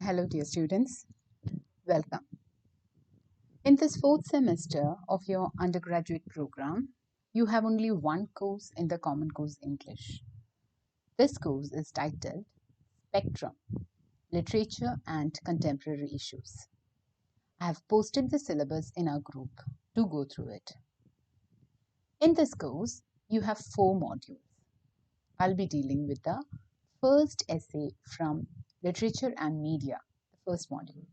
Hello, dear students. Welcome. In this fourth semester of your undergraduate program, you have only one course in the Common Course English. This course is titled Spectrum, Literature and Contemporary Issues. I have posted the syllabus in our group. Do go through it. In this course, you have 4 modules. I'll be dealing with the first essay from Literature and Media, the first module.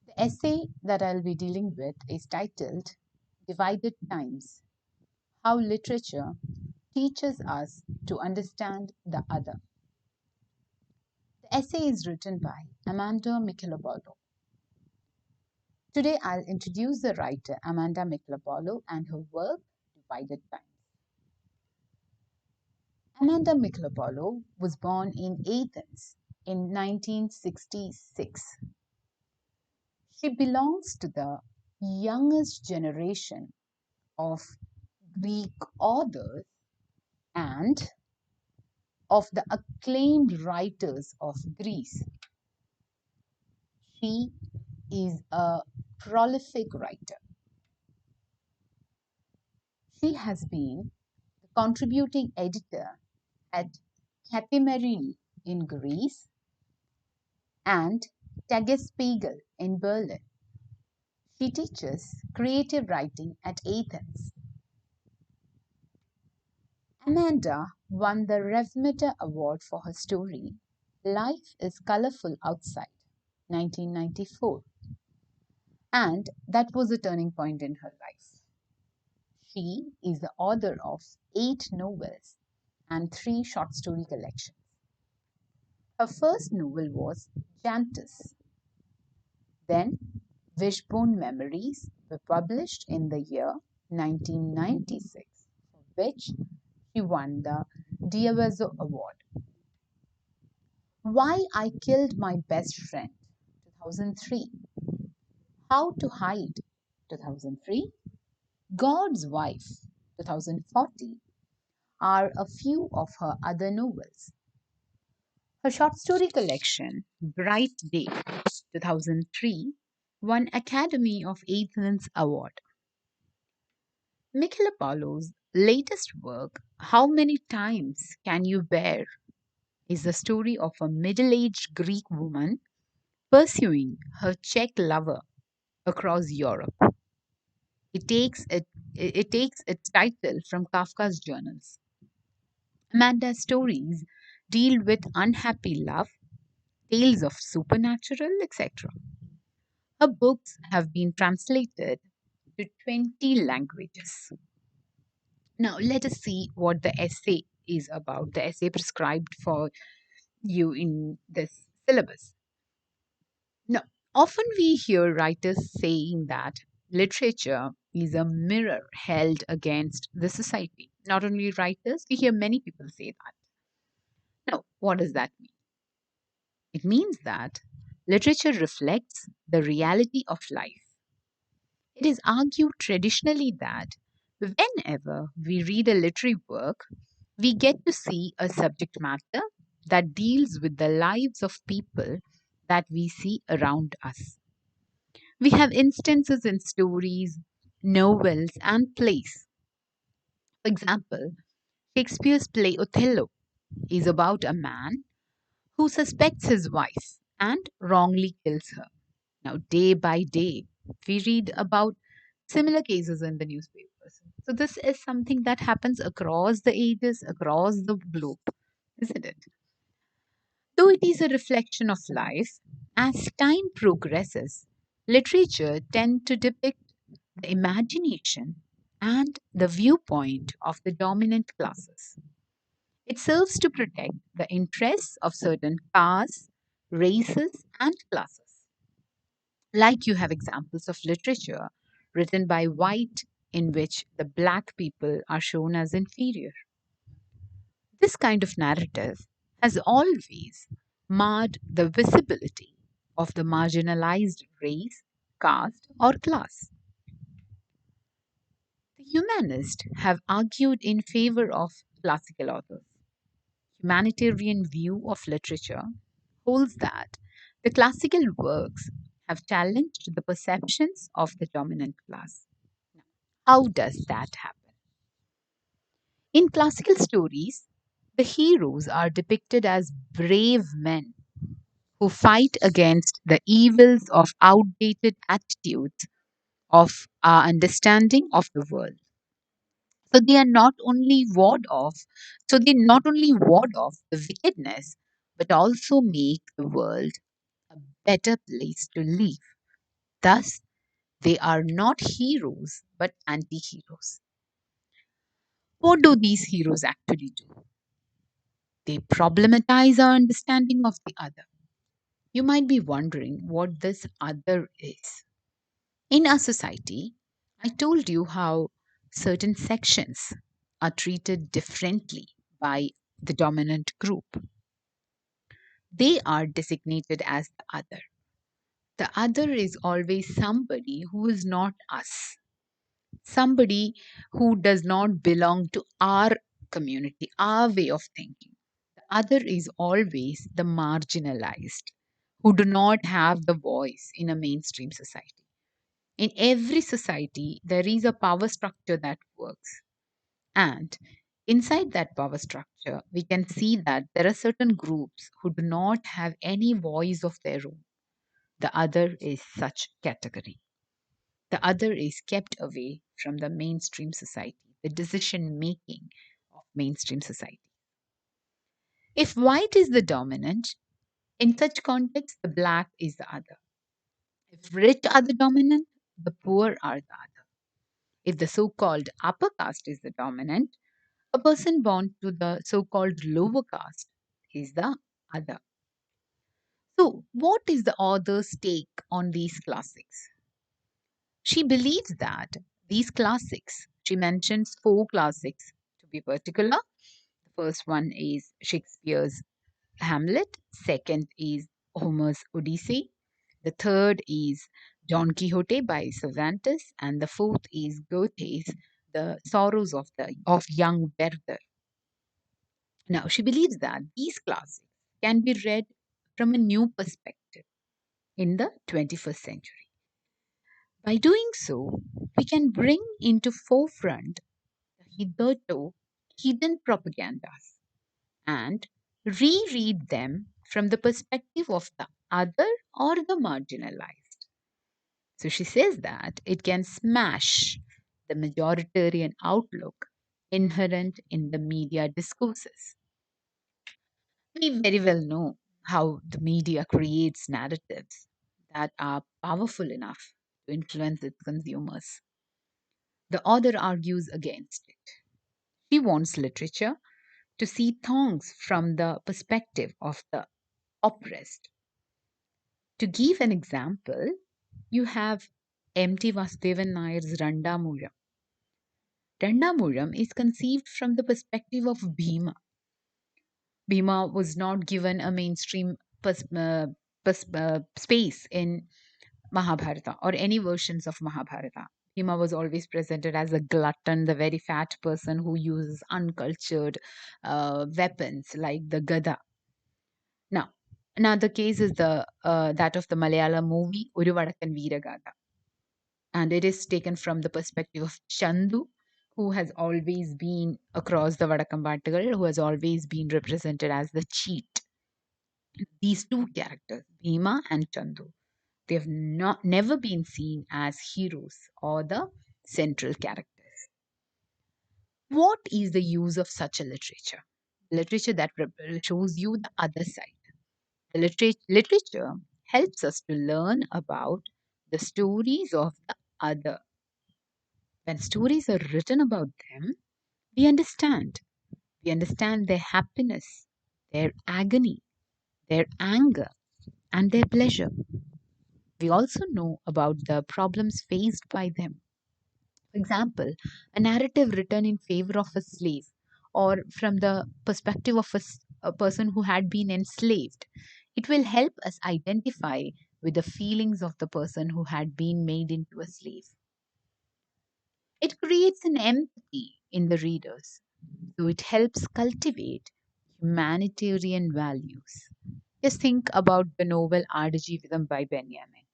The essay that I'll be dealing with is titled Divided Times, How Literature Teaches Us to Understand the Other. The essay is written by Amanda Michalopoulou. Today I'll introduce the writer Amanda Michalopoulou and her work Divided Times. Amanda Michalopoulou was born in Athens in 1966. She belongs to the youngest generation of Greek authors and of the acclaimed writers of Greece. She is a prolific writer. She has been the contributing editor at Contemporary in Greece and Tagesspiegel in Berlin. She teaches creative writing at Athens. Amanda won the Rev-Matter Award for her story Life is Colorful Outside, 1994. And that was a turning point in her life. She is the author of 8 novels and 3 short story collections. Her first novel was Jantus. Then Wishbone Memories were published in the year 1996, for which she won the Diavezzo Award. Why I Killed My Best Friend, 2003. How to Hide, 2003. God's Wife, 2040, are a few of her other novels. Her short story collection, Bright Day, 2003, won Academy of Athens Award. Michaelopoulou's latest work, How Many Times Can You Bear, is the story of a middle-aged Greek woman pursuing her Czech lover across Europe. It takes its title from Kafka's journals. Amanda's stories deal with unhappy love, tales of supernatural, etc. Her books have been translated to 20 languages. Now, let us see what the essay is about, the essay prescribed for you in this syllabus. Now, often we hear writers saying that literature is a mirror held against the society. Not only writers, we hear many people say that. Now, what does that mean? It means that literature reflects the reality of life. It is argued traditionally that whenever we read a literary work, we get to see a subject matter that deals with the lives of people that we see around us. We have instances in stories, novels, and plays. For example, Shakespeare's play Othello is about a man who suspects his wife and wrongly kills her. Now, day by day, we read about similar cases in the newspapers. So, this is something that happens across the ages, across the globe, isn't it? Though it is a reflection of life, as time progresses, literature tends to depict the imagination and the viewpoint of the dominant classes. It serves to protect the interests of certain castes, races, and classes. Like you have examples of literature written by white in which the black people are shown as inferior. This kind of narrative has always marred the visibility of the marginalized race, caste, or class. The humanists have argued in favor of classical authors. Humanitarian view of literature holds that The classical works have challenged the perceptions of the dominant class. How does that happen? In classical stories, the heroes are depicted as brave men who fight against the evils of outdated attitudes of our understanding of the world. So they are not only ward off, so they not only ward off the wickedness, but also make the world a better place to live. Thus, they are not heroes, but anti heroes. What do these heroes actually do? They problematize our understanding of the other. You might be wondering what this other is. In our society, I told you how certain sections are treated differently by the dominant group. They are designated as the other. The other is always somebody who is not us, somebody who does not belong to our community, our way of thinking. The other is always the marginalized, who do not have the voice in a mainstream society. In every society, there is a power structure that works. And inside that power structure, we can see that there are certain groups who do not have any voice of their own. The other is such category. The other is kept away from the mainstream society, the decision making of mainstream society. If white is the dominant, in such context, the black is the other. If rich are the dominant, the poor are the other. If the so called upper caste is the dominant, a person born to the so called lower caste is the other. So, what is the author's take on these classics? She believes that these classics, she mentions four classics to be particular. The first one is Shakespeare's Hamlet, second is Homer's Odyssey, the third is Don Quixote by Cervantes, and the fourth is Goethe's The Sorrows of Young Werther. Now, she believes that these classics can be read from a new perspective in the 21st century. By doing so, we can bring into forefront the hitherto hidden propagandas and reread them from the perspective of the other or the marginalized. So she says that it can smash the majoritarian outlook inherent in the media discourses. We very well know how the media creates narratives that are powerful enough to influence its consumers. The author argues against it. She wants literature to see thongs from the perspective of the oppressed. To give an example, you have M.T. Vasudevan Nayar's Randamulam. Randamulam is conceived from the perspective of Bhima. Bhima was not given a mainstream space in Mahabharata or any versions of Mahabharata. Bhima was always presented as a glutton, the very fat person who uses uncultured weapons like the Gada. Now, another case is the that of the Malayalam movie Oru Vadakkan Veeragatha, and it is taken from the perspective of Chandu, who has always been across the Vadakambatigal, who has always been represented as the cheat. These two characters, Bhima and Chandu, they have not never been seen as heroes or the central characters. What is the use of such a literature? Literature that shows you the other side. The literature helps us to learn about the stories of the other. When stories are written about them, we understand. We understand their happiness, their agony, their anger, and their pleasure. We also know about the problems faced by them. For example, a narrative written in favor of a slave or from the perspective of a person who had been enslaved, it will help us identify with the feelings of the person who had been made into a slave. It creates an empathy in the readers, so it helps cultivate humanitarian values. Just think about the novel Adajeevitham by Benjamin.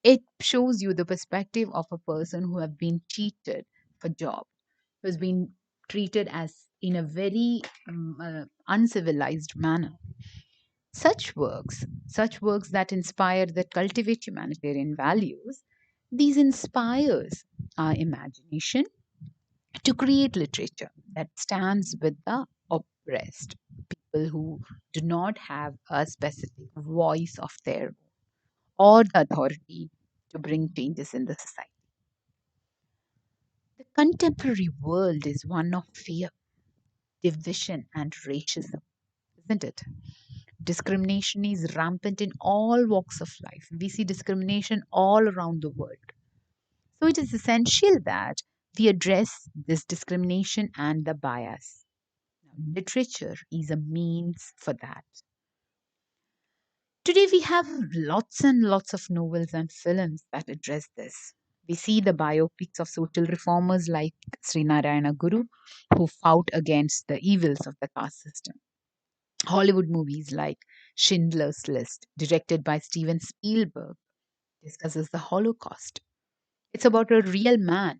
It shows you the perspective of a person who have been cheated for job, who has been treated as in a very uncivilized manner. Such works that inspire, that cultivate humanitarian values, these inspires our imagination to create literature that stands with the oppressed, people who do not have a specific voice of their own or the authority to bring changes in the society. The contemporary world is one of fear, division, and racism, isn't it? Discrimination is rampant in all walks of life. We see discrimination all around the world. So it is essential that we address this discrimination and the bias. Now, literature is a means for that. Today, we have lots and lots of novels and films that address this. We see the biopics of social reformers like Srinarayana Guru, who fought against the evils of the caste system. Hollywood movies like Schindler's List, directed by Steven Spielberg, discusses the Holocaust. It's about a real man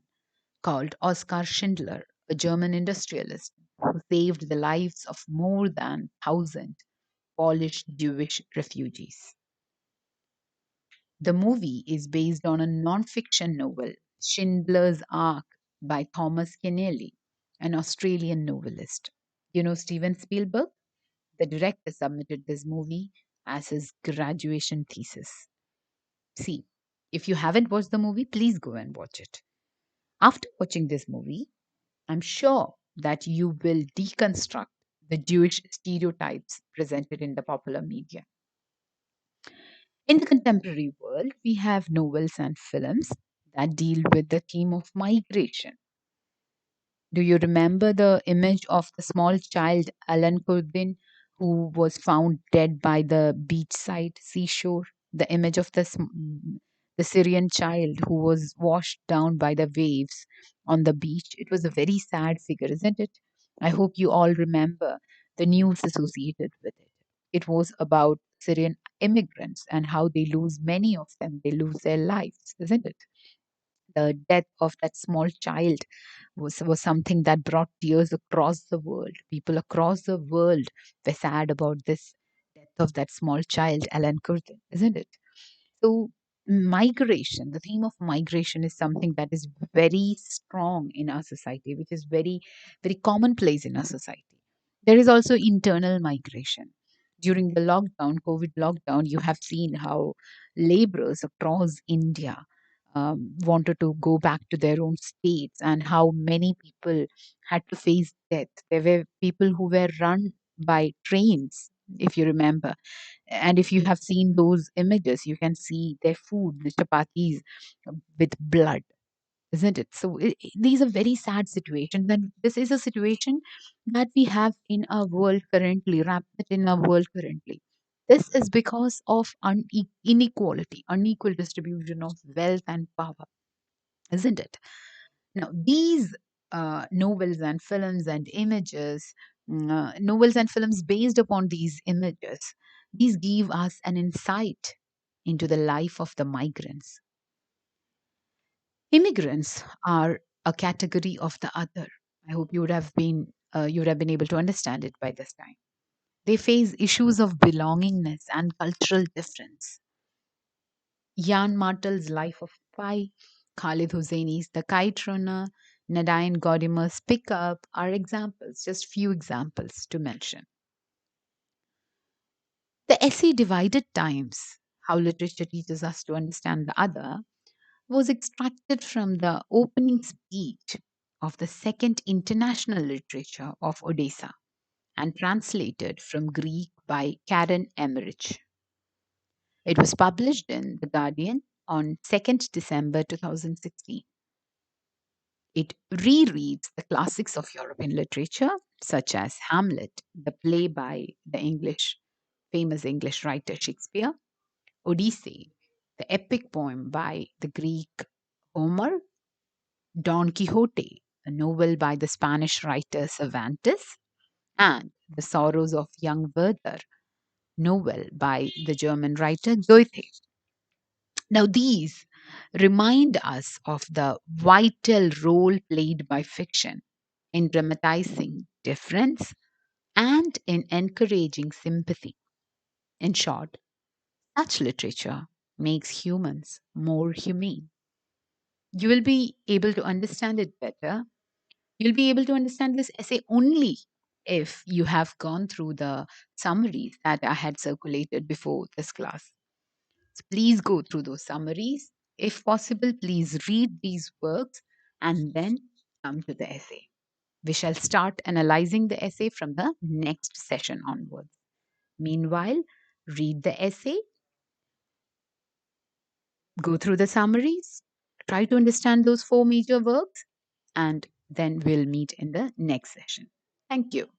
called Oskar Schindler, a German industrialist who saved the lives of more than 1,000 Polish Jewish refugees. The movie is based on a non-fiction novel, Schindler's Ark by Thomas Keneally, an Australian novelist. You know Steven Spielberg? The director submitted this movie as his graduation thesis. See, if you haven't watched the movie, please go and watch it. After watching this movie, I'm sure that you will deconstruct the Jewish stereotypes presented in the popular media. In the contemporary world, we have novels and films that deal with the theme of migration. Do you remember the image of the small child Alan Kurdin who was found dead by the beachside seashore? The image of the Syrian child who was washed down by the waves on the beach. It was a very sad figure, isn't it? I hope you all remember the news associated with it. It was about Syrian immigrants and how they lose, many of them, they lose their lives, isn't it? The death of that small child was something that brought tears across the world. People across the world were sad about this death of that small child, Alan Curtin, isn't it? So, migration, the theme of migration is something that is very strong in our society, which is very, very commonplace in our society. There is also internal migration. During the lockdown, COVID lockdown, you have seen how laborers across India wanted to go back to their own states, and how many people had to face death. There were people who were run by trains, if you remember. And if you have seen those images, you can see their food, the chapatis with blood, isn't it? So these are very sad situations, and this is a situation that we have in our world currently, rampant in our world currently. This is because of inequality, unequal distribution of wealth and power, isn't it? Now, these novels and films and images, novels and films based upon these images, these give us an insight into the life of the migrants. Immigrants are a category of the other. I hope you would have been able to understand it by this time. They face issues of belongingness and cultural difference. Jan Martel's Life of Pi, Khalid Hosseini's The Kite Runner, Nadine Godimer's Pickup are examples, just few examples to mention. The essay Divided Times, How Literature Teaches Us to Understand the Other, was extracted from the opening speech of the Second International Literature of Odessa and translated from Greek by Karen Emmerich. It was published in The Guardian on 2nd December 2016. It rereads the classics of European literature, such as Hamlet, the play by the famous English writer Shakespeare, Odyssey, the epic poem by the Greek Homer, Don Quixote, a novel by the Spanish writer Cervantes, and The Sorrows of Young Werther, novel by the German writer Goethe. Now, these remind us of the vital role played by fiction in dramatizing difference and in encouraging sympathy. In short, such literature makes humans more humane. You will be able to understand it better. You'll be able to understand this essay only if you have gone through the summaries that I had circulated before this class. So please go through those summaries. If possible, please read these works and then come to the essay. We shall start analyzing the essay from the next session onwards. Meanwhile, read the essay, go through the summaries, try to understand those four major works, and then we'll meet in the next session. Thank you.